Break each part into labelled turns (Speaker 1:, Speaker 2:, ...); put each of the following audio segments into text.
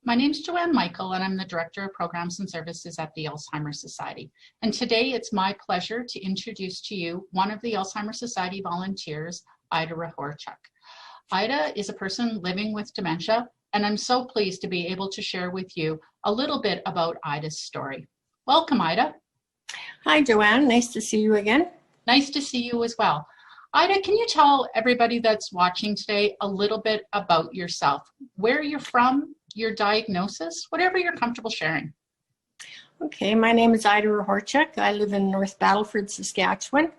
Speaker 1: My name is Joanne Michael, and I'm the Director of Programs and Services at the Alzheimer Society. And today it's my pleasure to introduce to you one of the Alzheimer Society volunteers, Ida Ryhorchuk. Ida is a person living with dementia, and I'm so pleased to be able to share with you a little bit about Ida's story. Welcome, Ida.
Speaker 2: Hi, Joanne. Nice to see you again.
Speaker 1: Nice to see you as well. Ida, can you tell everybody that's watching today a little bit about yourself, where you're from, your diagnosis, whatever you're comfortable sharing?
Speaker 2: Okay, my name is Ida Ryhorchuk. I live in North Battleford, Saskatchewan,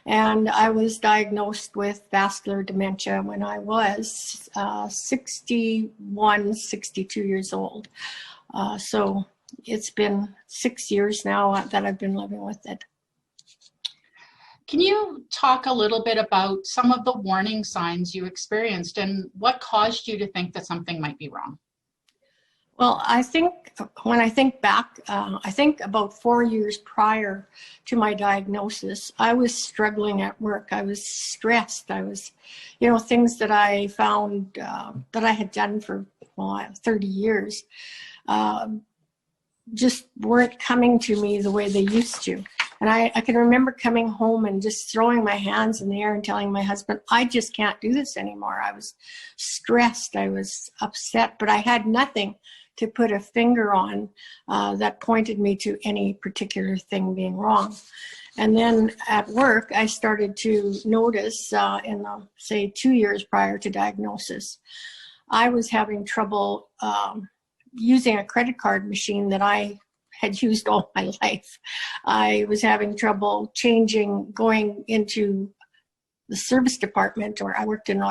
Speaker 2: and I was diagnosed with vascular dementia when I was 61, 62 years old. So it's been 6 years now that I've been living with it.
Speaker 1: Can you talk a little bit about some of the warning signs you experienced and what caused you to think that something might be wrong?
Speaker 2: Well, I think when I think back, I think about 4 years prior to my diagnosis, I was struggling at work. I was stressed. I was, things that I found that I had done for 30 years just weren't coming to me the way they used to. And I can remember coming home and just throwing my hands in the air and telling my husband, I just can't do this anymore. I was stressed. I was upset, but I had nothing to put a finger on that pointed me to any particular thing being wrong. And then at work, I started to notice in the, say, 2 years prior to diagnosis, I was having trouble using a credit card machine that I had used all my life. I was having trouble going into the service department, or I worked in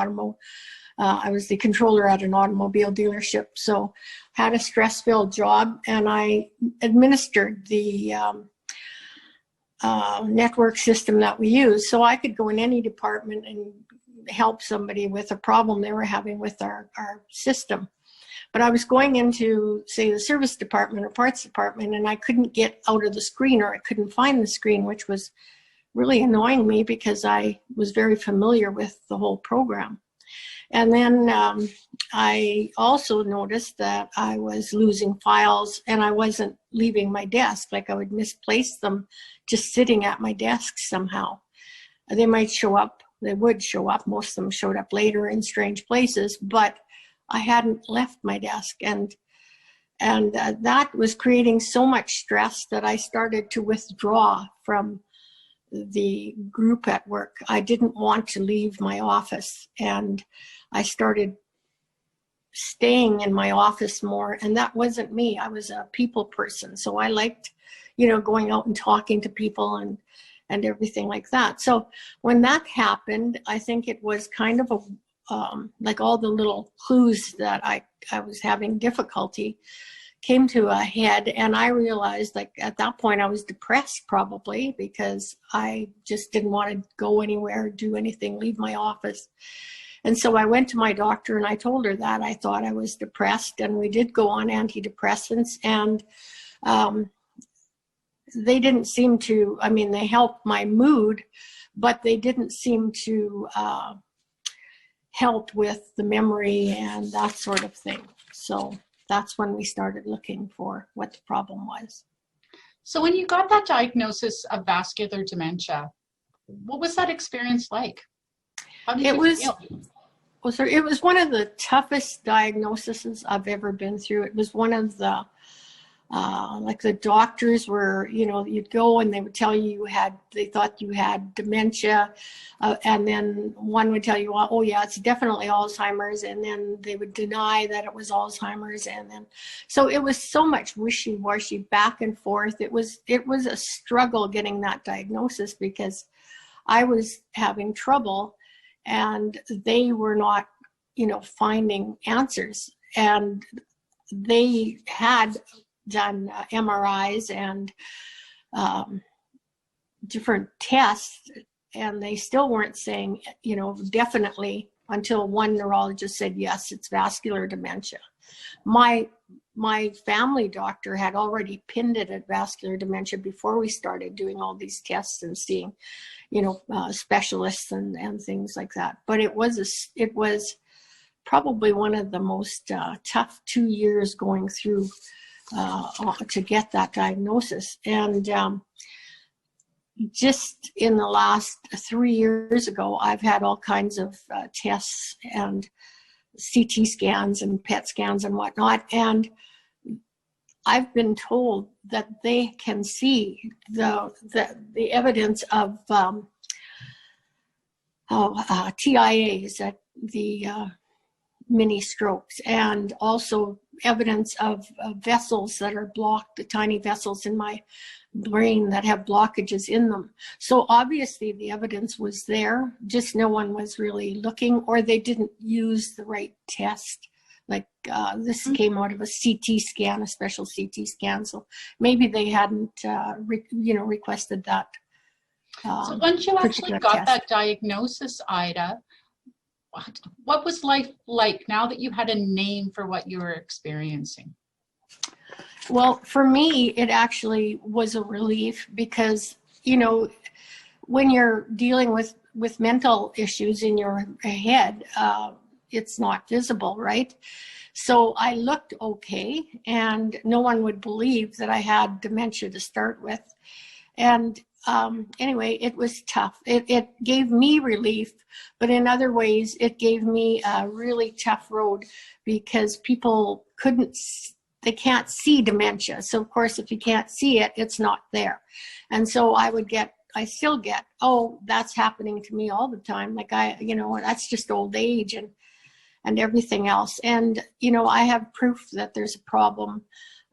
Speaker 2: I was the controller at an automobile dealership. So had a stress-filled job, and I administered the network system that we use. So I could go in any department and help somebody with a problem they were having with our system. But I was going into, say, the service department or parts department, and I couldn't get out of the screen, or I couldn't find the screen, which was really annoying me because I was very familiar with the whole program. And then I also noticed that I was losing files and I wasn't leaving my desk. Like, I would misplace them just sitting at my desk somehow. They might show up, they would show up, most of them showed up later in strange places, but I hadn't left my desk, and that was creating so much stress that I started to withdraw from the group at work. I didn't want to leave my office, and I started staying in my office more, and that wasn't me. I was a people person, so I liked, going out and talking to people and everything like that. So when that happened, I think it was kind of like all the little clues that I was having difficulty came to a head, and I realized, like, at that point I was depressed, probably because I just didn't want to go anywhere, do anything, leave my office. And so I went to my doctor and I told her that I thought I was depressed, and we did go on antidepressants, and they didn't seem to, they helped my mood, but they didn't seem to help with the memory and that sort of thing. So that's when we started looking for what the problem was.
Speaker 1: So when you got that diagnosis of vascular dementia, what was that experience like? How did you feel?
Speaker 2: It was one of the toughest diagnoses I've ever been through. It was one of the like, the doctors were, you'd go and they would tell you they thought you had dementia, and then one would tell you, oh yeah, it's definitely Alzheimer's, and then they would deny that it was Alzheimer's, and then, so it was so much wishy-washy, back and forth. It was a struggle getting that diagnosis because I was having trouble, and they were not, finding answers, and they had done MRIs and different tests, and they still weren't saying, definitely, until one neurologist said, yes, it's vascular dementia. My family doctor had already pinned it at vascular dementia before we started doing all these tests and seeing, specialists and things like that. But it was probably one of the most tough 2 years going through to get that diagnosis. And just in the last 3 years ago, I've had all kinds of tests and CT scans and PET scans and whatnot. And I've been told that they can see the evidence of TIAs, the mini strokes, and also evidence of vessels that are blocked, the tiny vessels in my brain that have blockages in them. So obviously the evidence was there, just no one was really looking, or they didn't use the right test. Like this came out of a CT scan, a special CT scan. So maybe they hadn't, requested that.
Speaker 1: So once you actually got that diagnosis, Ida, what was life like now that you had a name for what you were experiencing?
Speaker 2: Well, for me, it actually was a relief because, when you're dealing with mental issues in your head, it's not visible, right? So I looked okay, and no one would believe that I had dementia to start with. And anyway, it was tough. It gave me relief, but in other ways, it gave me a really tough road because people they can't see dementia. So of course, if you can't see it, it's not there. And so I still get, oh, that's happening to me all the time. Like that's just old age and everything else. And, I have proof that there's a problem.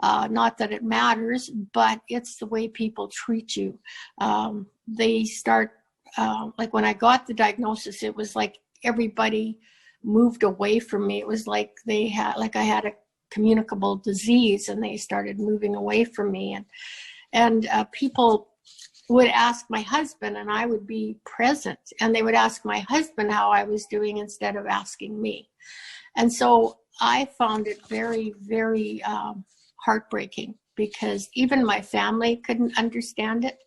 Speaker 2: Not that it matters, but it's the way people treat you. They start, like when I got the diagnosis, it was like everybody moved away from me. It was like I had a communicable disease, and they started moving away from me. And people would ask my husband, and I would be present, and they would ask my husband how I was doing instead of asking me. And so I found it very, very heartbreaking because even my family couldn't understand it.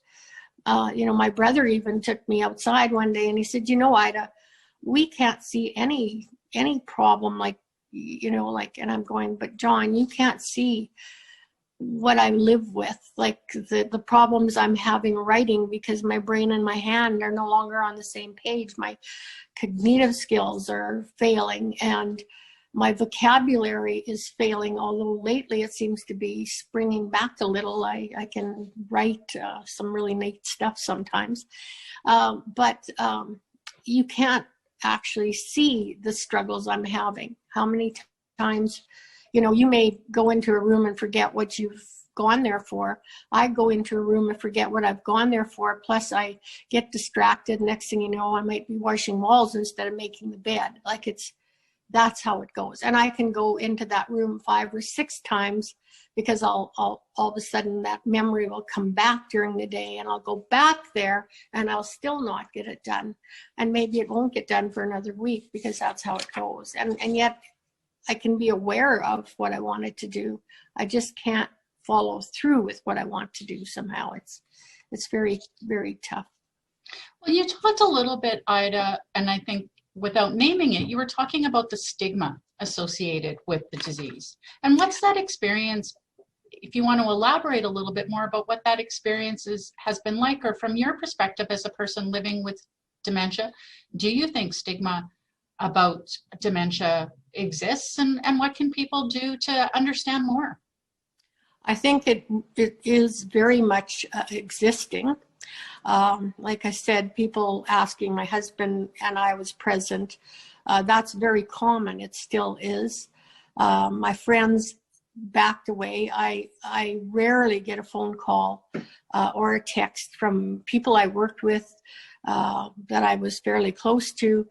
Speaker 2: My brother even took me outside one day and he said, Ida, we can't see any problem and I'm going, but John, you can't see what I live with, like the problems I'm having writing because my brain and my hand are no longer on the same page. My cognitive skills are failing and my vocabulary is failing, although lately it seems to be springing back a little. I can write some really neat stuff sometimes. But you can't actually see the struggles I'm having. How many times, you may go into a room and forget what you've gone there for. I go into a room and forget what I've gone there for. Plus I get distracted. Next thing you know, I might be washing walls instead of making the bed. That's how it goes. And I can go into that room 5 or 6 times because I'll all of a sudden that memory will come back during the day and I'll go back there and I'll still not get it done. And maybe it won't get done for another week because that's how it goes. And yet I can be aware of what I wanted to do. I just can't follow through with what I want to do somehow. It's very, very tough.
Speaker 1: Well, you talked a little bit, Ida, and I think without naming it, you were talking about the stigma associated with the disease. And what's that experience, if you want to elaborate a little bit more about what that experience has been like, or from your perspective as a person living with dementia, do you think stigma about dementia exists, and what can people do to understand more?
Speaker 2: I think it is very much existing. Like I said, people asking my husband and I was present. That's very common. It still is. My friends backed away. I rarely get a phone call or a text from people I worked with that I was fairly close to.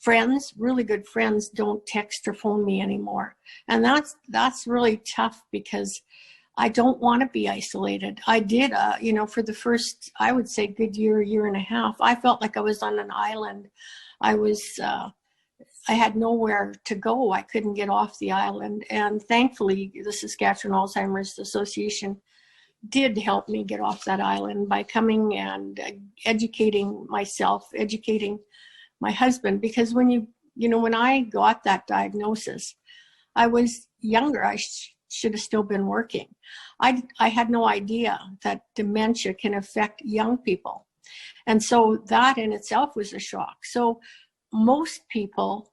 Speaker 2: Friends, really good friends, don't text or phone me anymore. And that's really tough because I don't want to be isolated. I did, for the first, I would say, good year and a half, I felt like I was on an island. I had nowhere to go. I couldn't get off the island. And thankfully, the Saskatchewan Alzheimer's Association did help me get off that island by coming and educating myself, educating my husband. Because when when I got that diagnosis, I was younger. I should have still been working. I had no idea that dementia can affect young people. And so that in itself was a shock. So most people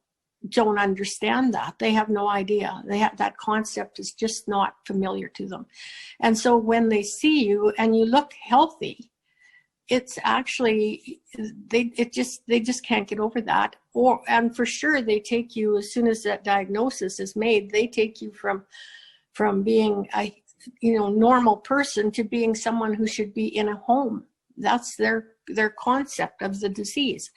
Speaker 2: don't understand that. They have no idea. That concept is just not familiar to them. And so when they see you and you look healthy, it's actually, they just can't get over that. And for sure, they take you, as soon as that diagnosis is made, they take you from being a normal person to being someone who should be in a home. That's their concept of the disease.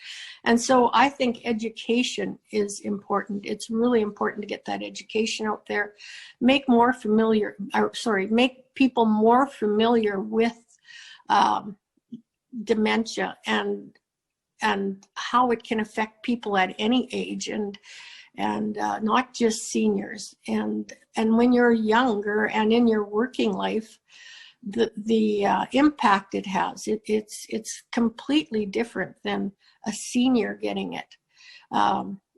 Speaker 2: And so I think education is important. It's really important to get that education out there, make people more familiar with dementia and how it can affect people at any age, and not just seniors. And when you're younger and in your working life, the impact it has, it's completely different than a senior getting it.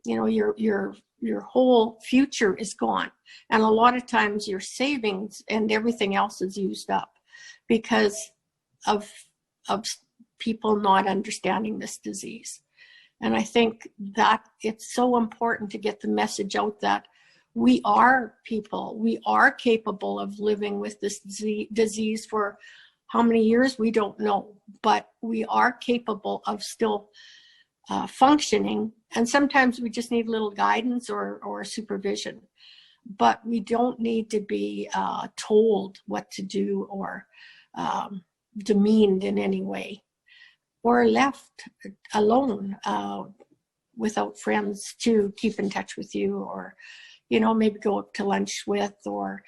Speaker 2: Your whole future is gone, and a lot of times your savings and everything else is used up because of people not understanding this disease. And I think that it's so important to get the message out that we are people. We are capable of living with this disease for how many years, we don't know, but we are capable of still functioning. And sometimes we just need a little guidance or supervision, but we don't need to be told what to do or demeaned in any way, or left alone without friends to keep in touch with you, or maybe go up to lunch with, or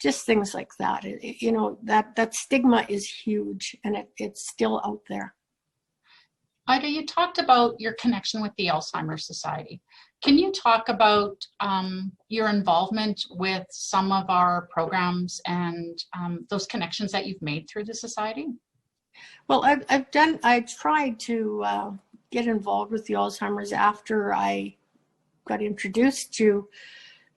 Speaker 2: just things like that. That stigma is huge, and it's still out there.
Speaker 1: Ida, you talked about your connection with the Alzheimer's Society. Can you talk about your involvement with some of our programs and those connections that you've made through the society?
Speaker 2: Well, I tried to get involved with the Alzheimer's after I got introduced to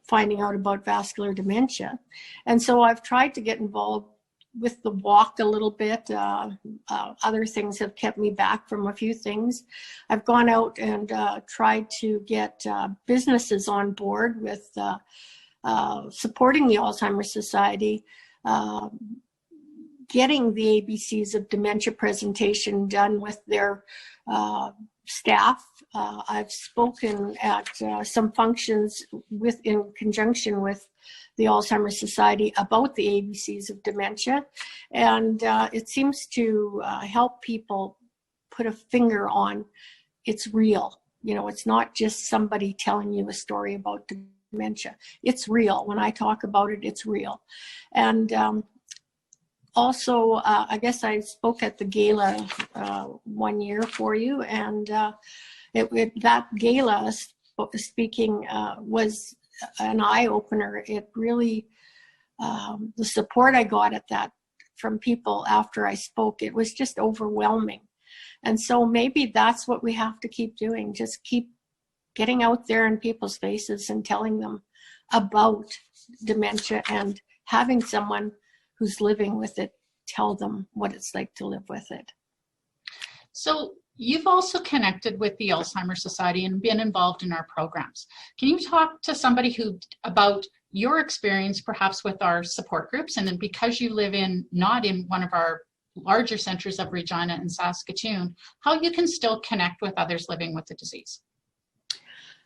Speaker 2: finding out about vascular dementia. And so I've tried to get involved with the walk a little bit. Other things have kept me back from a few things. I've gone out and tried to get businesses on board with supporting the Alzheimer's Society, getting the ABCs of dementia presentation done with their staff. I've spoken at some functions in conjunction with the Alzheimer's Society about the ABCs of dementia, and it seems to help people put a finger on it's real. It's not just somebody telling you a story about dementia. It's real. When I talk about it, it's real. And also, I guess I spoke at the gala 1 year for you, and that gala speaking was an eye-opener. It really, the support I got at that from people after I spoke, it was just overwhelming. And so maybe that's what we have to keep doing, just keep getting out there in people's faces and telling them about dementia, and having someone who's living with it tell them what it's like to live with it.
Speaker 1: So you've also connected with the Alzheimer's Society and been involved in our programs. Can you talk to somebody about your experience perhaps with our support groups, and then because you live not in one of our larger centers of Regina and Saskatoon, how you can still connect with others living with the disease?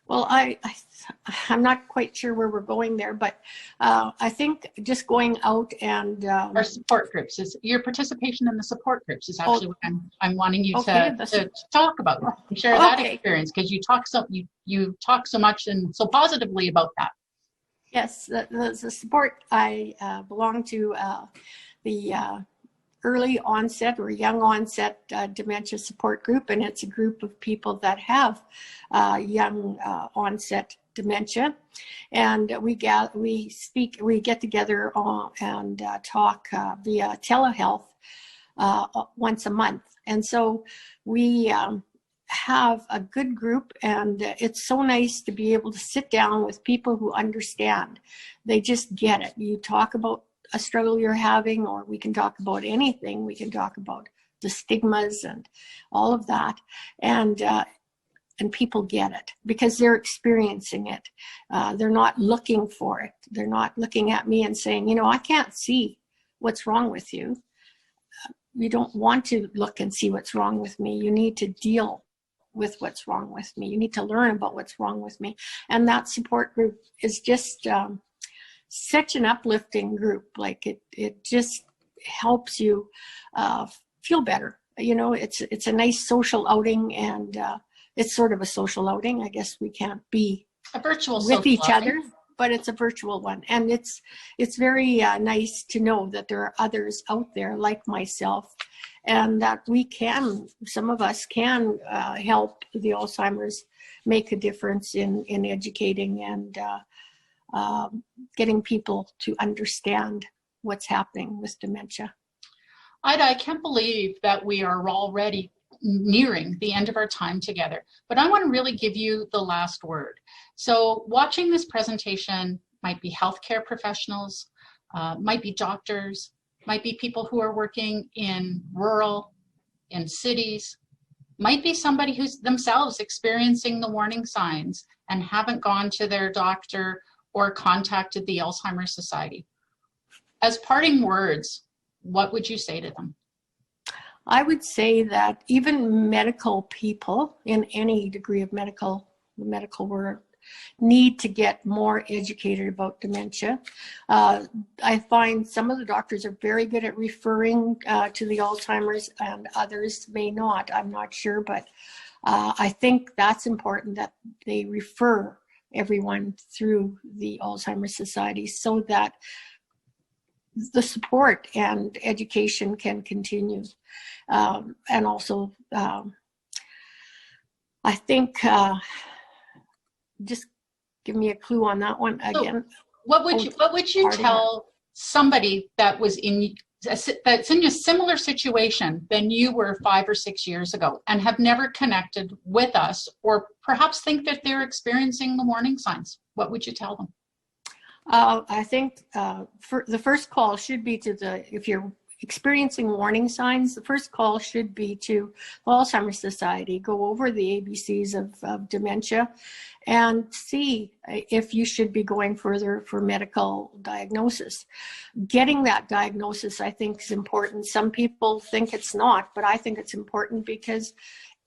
Speaker 2: Well, I'm not quite sure where we're going there, but I think just going out and
Speaker 1: our support groups, is your participation in the support groups is actually what I'm wanting you to talk about, share that experience, because you talk so much and so positively about that.
Speaker 2: Yes, the support, I belong to the early onset or young onset dementia support group, and it's a group of people that have young onset dementia, and we get together and talk via telehealth once a month. And so we have a good group, and it's so nice to be able to sit down with people who understand. They just get it. You talk about a struggle you're having, or we can talk about anything. We can talk about the stigmas and all of that, and people get it because they're experiencing it. They're not looking for it. They're not looking at me and saying, you know, I can't see what's wrong with you. You don't want to look and see what's wrong with me. You need to deal with what's wrong with me. You need to learn about what's wrong with me. And that support group is just such an uplifting group. Like it just helps you feel better. You know, it's a nice social outing, and it's sort of a social outing. I guess we can't be
Speaker 1: a virtual
Speaker 2: with each
Speaker 1: outing.
Speaker 2: other, but it's a virtual one. And it's very nice to know that there are others out there like myself, and that some of us can help the Alzheimer's make a difference in educating and getting people to understand what's happening with dementia.
Speaker 1: Ida, I can't believe that we are already nearing the end of our time together, but I want to really give you the last word. So watching this presentation might be healthcare professionals, might be doctors, might be people who are working in rural, in cities, might be somebody who's themselves experiencing the warning signs and haven't gone to their doctor or contacted the Alzheimer's Society. As parting words, what would you say to them?
Speaker 2: I would say that even medical people in any degree of the medical world need to get more educated about dementia. I find some of the doctors are very good at referring to the Alzheimer's, and others may not. I'm not sure, but I think that's important that they refer everyone through the Alzheimer's Society so that the support and education can continue. And also, I think, just give me a clue on that one again.
Speaker 1: So what would you tell somebody that's in a similar situation than you were 5 or 6 years ago and have never connected with us, or perhaps think that they're experiencing the warning signs? What would you tell them?
Speaker 2: I think the first call should be if you're experiencing warning signs, the first call should be to the Alzheimer's Society. Go over the ABCs of dementia and see if you should be going further for medical diagnosis. Getting that diagnosis, I think, is important. Some people think it's not, but I think it's important because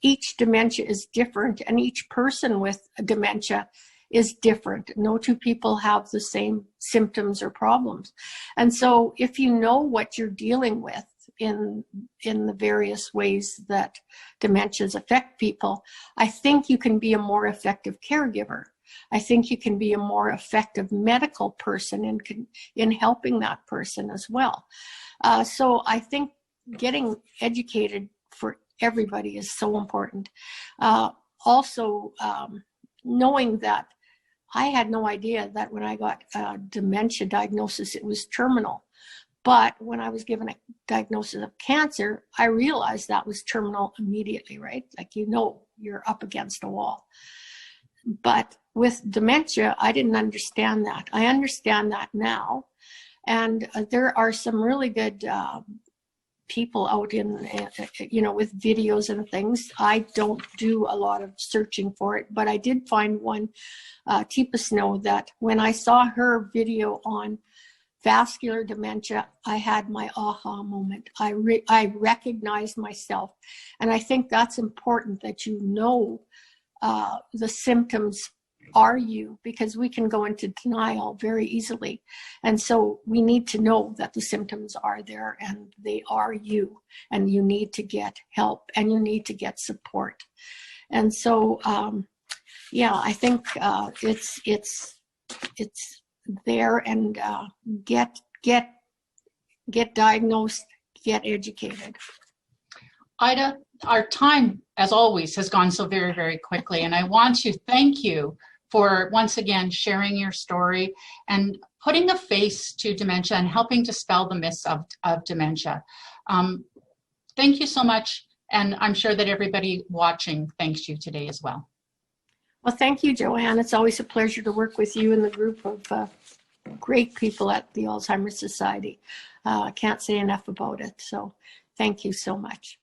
Speaker 2: each dementia is different, and each person with dementia is different. No two people have the same symptoms or problems. And so if you know what you're dealing with in the various ways that dementias affect people, I think you can be a more effective caregiver. I think you can be a more effective medical person in helping that person as well. So I think getting educated for everybody is so important. Also, knowing that I had no idea that when I got a dementia diagnosis, it was terminal. But when I was given a diagnosis of cancer, I realized that was terminal immediately, right? Like, you know, you're up against a wall. But with dementia, I didn't understand that. I understand that now. And there are some really good people out in, with videos and things. I don't do a lot of searching for it, but I did find one, Teepa Snow, that when I saw her video on vascular dementia, I had my aha moment. I recognized myself. And I think that's important, that you know the symptoms are you, because we can go into denial very easily. And so we need to know that the symptoms are there and they are you, and you need to get help and you need to get support. And so, I think it's there, and get diagnosed, get educated.
Speaker 1: Ida, our time, as always, has gone so very, very quickly, and I want to thank you for once again sharing your story and putting a face to dementia and helping dispel the myths of dementia. Thank you so much. And I'm sure that everybody watching thanks you today as well.
Speaker 2: Well, thank you, Joanne. It's always a pleasure to work with you and the group of great people at the Alzheimer's Society. I can't say enough about it. So thank you so much.